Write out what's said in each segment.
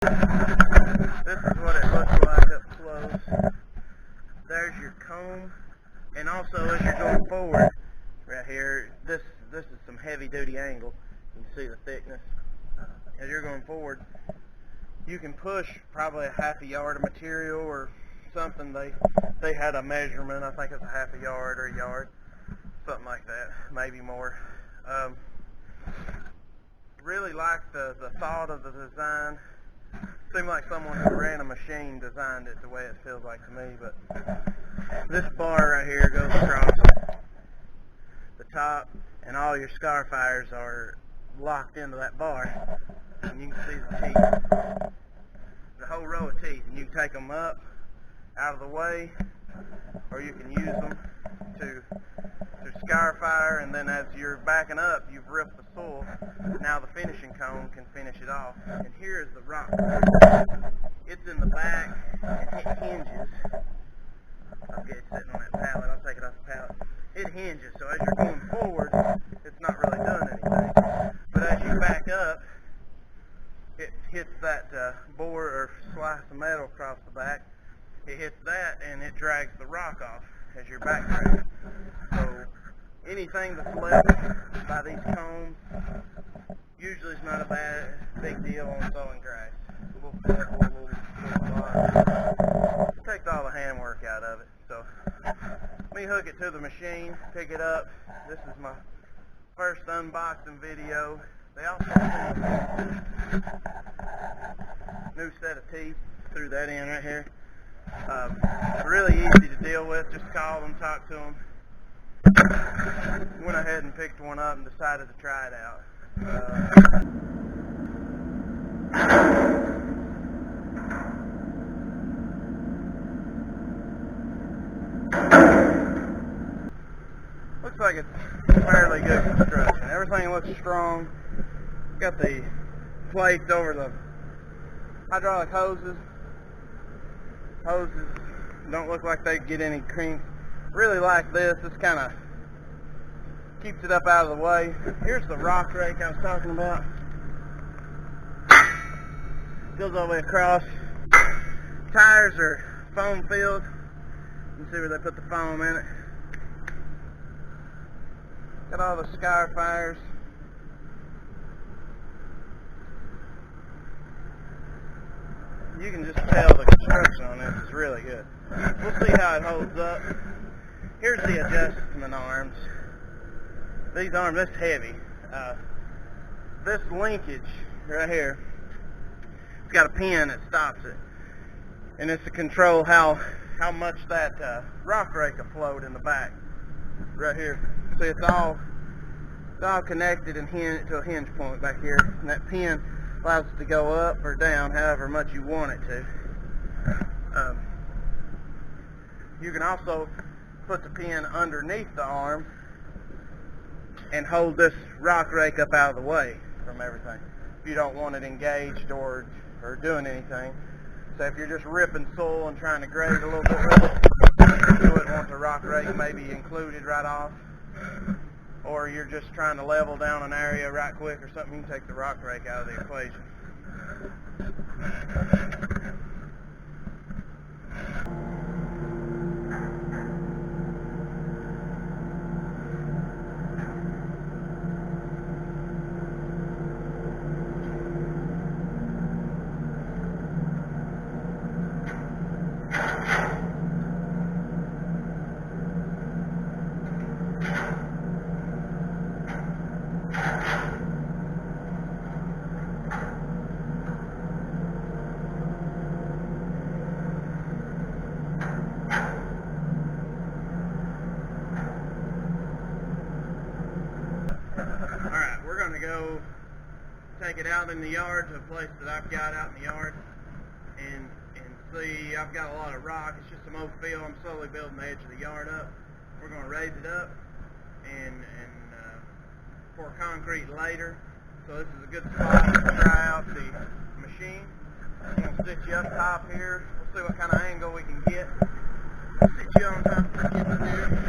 This is what it looks like up close. There's your comb, and also as you're going forward, right here, this is some heavy duty angle. You can see the thickness. As you're going forward, you can push probably a half a yard of material or something. They had a measurement, I think it's a half a yard or a yard, something like that, maybe more. Really like the thought of the design. Seemed like someone who ran a machine designed it the way it feels like to me, but this bar right here goes across the top, and all your scar fires are locked into that bar, and you can see the teeth, the whole row of teeth, and you can take them up out of the way, or you can use them to scar fire, and then as you're backing up, you've ripped the soil. Now the finishing cone can finish it off. And here is the rock. It's in the back, and it hinges. Okay, it's sitting on that pallet. I'll take it off the pallet. It hinges, so as you're going forward, it's not really doing anything. But as you back up, it hits that bore or slice of metal across the back. It hits that, and it drags the rock off as you're backtracking. So anything that's left by these cones usually is not a big deal on sowing grass. It takes all the handwork out of it. So let me hook it to the machine, pick it up. This is my first unboxing video. They also have a new set of teeth. Threw that in right here. Really easy to deal with. Just call them, talk to them. Went ahead and picked one up and decided to try it out. Looks like it's fairly good construction. Everything looks strong. Got the plates over the hydraulic hoses. Hoses don't look like they get any crinks. Really like this. This kind of keeps it up out of the way. Here's the rock rake I was talking about. Goes all the way across. Tires are foam filled. You can see where they put the foam in it. Got all the scar fires. You can just tell the construction on this is really good. We'll see how it holds up. Here's the adjustment arms. These arms, that's heavy. This linkage right here, it's got a pin that stops it. And it's to control how much that rock rake will float in the back. Right here. See, it's all connected and to a hinge point back here. And that pin allows it to go up or down however much you want it to. You can also put the pin underneath the arm and hold this rock rake up out of the way from everything if you don't want it engaged or doing anything. So if you're just ripping soil and trying to grade a little bit with it, you wouldn't want the rock rake maybe included right off. Or you're just trying to level down an area right quick or something, you can take the rock rake out of the equation. Go take it out in the yard to a place that I've got out in the yard and see. I've got a lot of rock. It's just some old fill. I'm slowly building the edge of the yard up. We're going to raise it up and pour concrete later. So this is a good spot to try out the machine. I'm going to sit you up top here. We'll see what kind of angle we can get. Sit you on top of the kitchen here.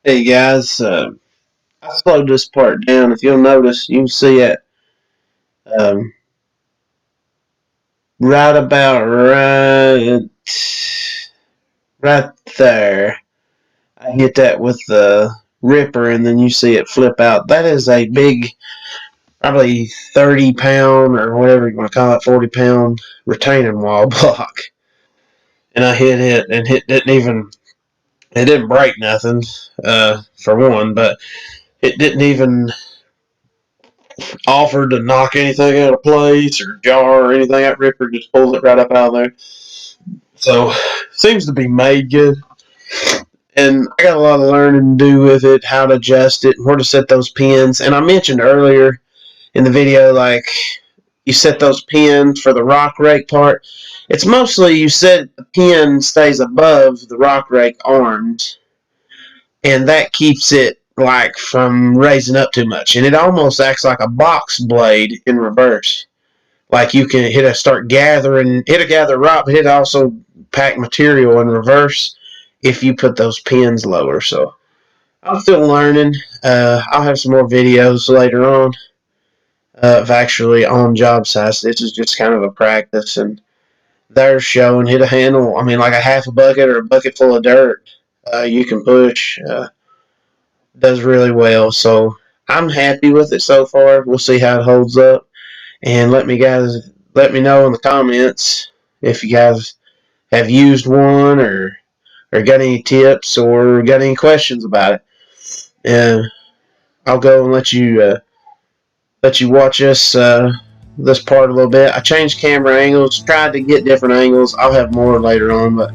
Hey guys, I slowed this part down. If you'll notice, you can see it um, right about right there. I hit that with the ripper, and then you see it flip out. That is a big, probably 30-pound or whatever you want to call it, 40-pound retaining wall block. And I hit it, and it didn't break nothing, for one, but it didn't even offer to knock anything out of place or jar or anything. That ripper just pulls it right up out of there. So, seems to be made good. And I got a lot of learning to do with it, how to adjust it, where to set those pins. And I mentioned earlier in the video, like, you set those pins for the rock rake part. It's mostly you set the pin stays above the rock rake arms, and that keeps it like from raising up too much. And it almost acts like a box blade in reverse. Like you can hit a gather rock, but hit also pack material in reverse if you put those pins lower. So I'm still learning. I'll have some more videos later on of actually on job sites. This is just kind of a practice, and they're showing hit a handle. I mean, like a half a bucket or a bucket full of dirt, you can push. Does really well. So I'm happy with it so far. We'll see how it holds up, and let me know in the comments if you guys have used one or got any tips or got any questions about it. And I'll go and let you watch this part a little bit. I changed camera angles, tried to get different angles. I'll have more later on, but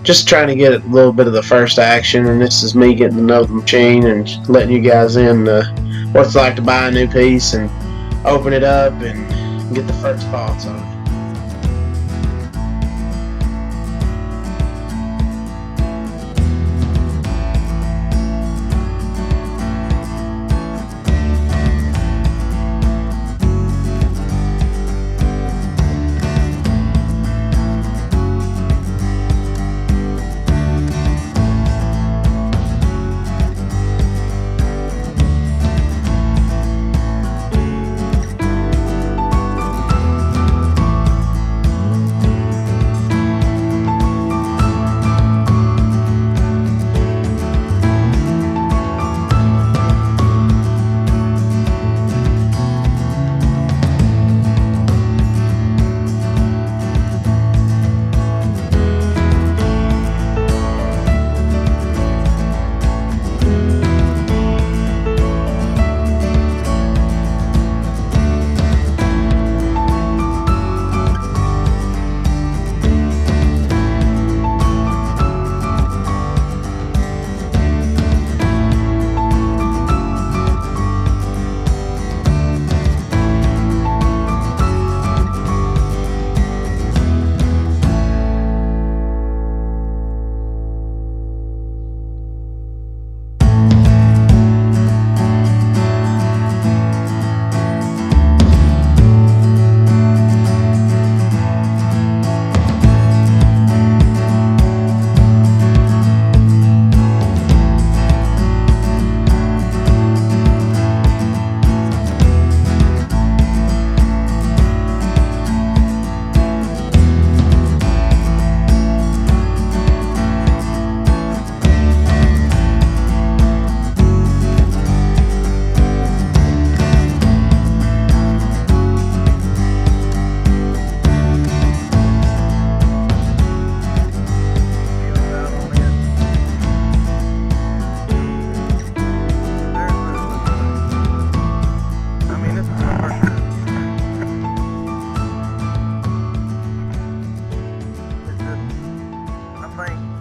just trying to get a little bit of the first action. And this is me getting to know the machine and letting you guys in what it's like to buy a new piece and open it up and get the first thoughts on it.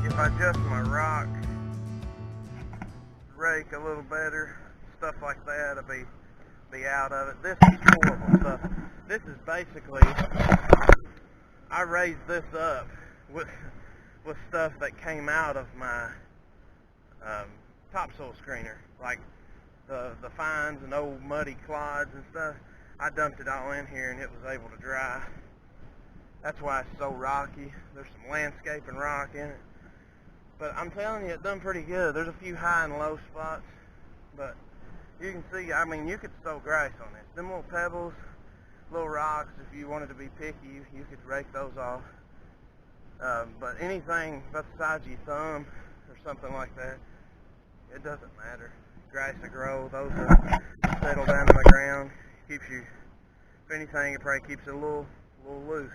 If I adjust my rock rake a little better, stuff like that, I'll be out of it. This is horrible stuff. This is basically, I raised this up with stuff that came out of my topsoil screener, like the fines and old muddy clods and stuff. I dumped it all in here and it was able to dry. That's why it's so rocky. There's some landscaping rock in it. But I'm telling you, it done pretty good. There's a few high and low spots, but you can see, I mean, you could sow grass on this. Them little pebbles, little rocks, if you wanted to be picky, you could rake those off. But anything about the size of your thumb or something like that, it doesn't matter. Grass to grow, those will settle down to the ground. Keeps you, if anything, it probably keeps it a little loose.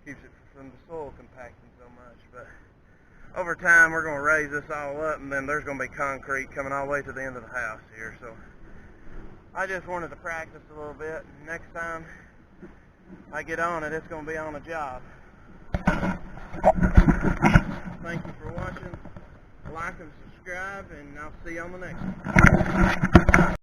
Keeps it from the soil compacting so much. But over time, we're going to raise this all up, and then there's going to be concrete coming all the way to the end of the house here. So I just wanted to practice a little bit. Next time I get on it, it's going to be on a job. Thank you for watching. Like and subscribe, and I'll see you on the next one.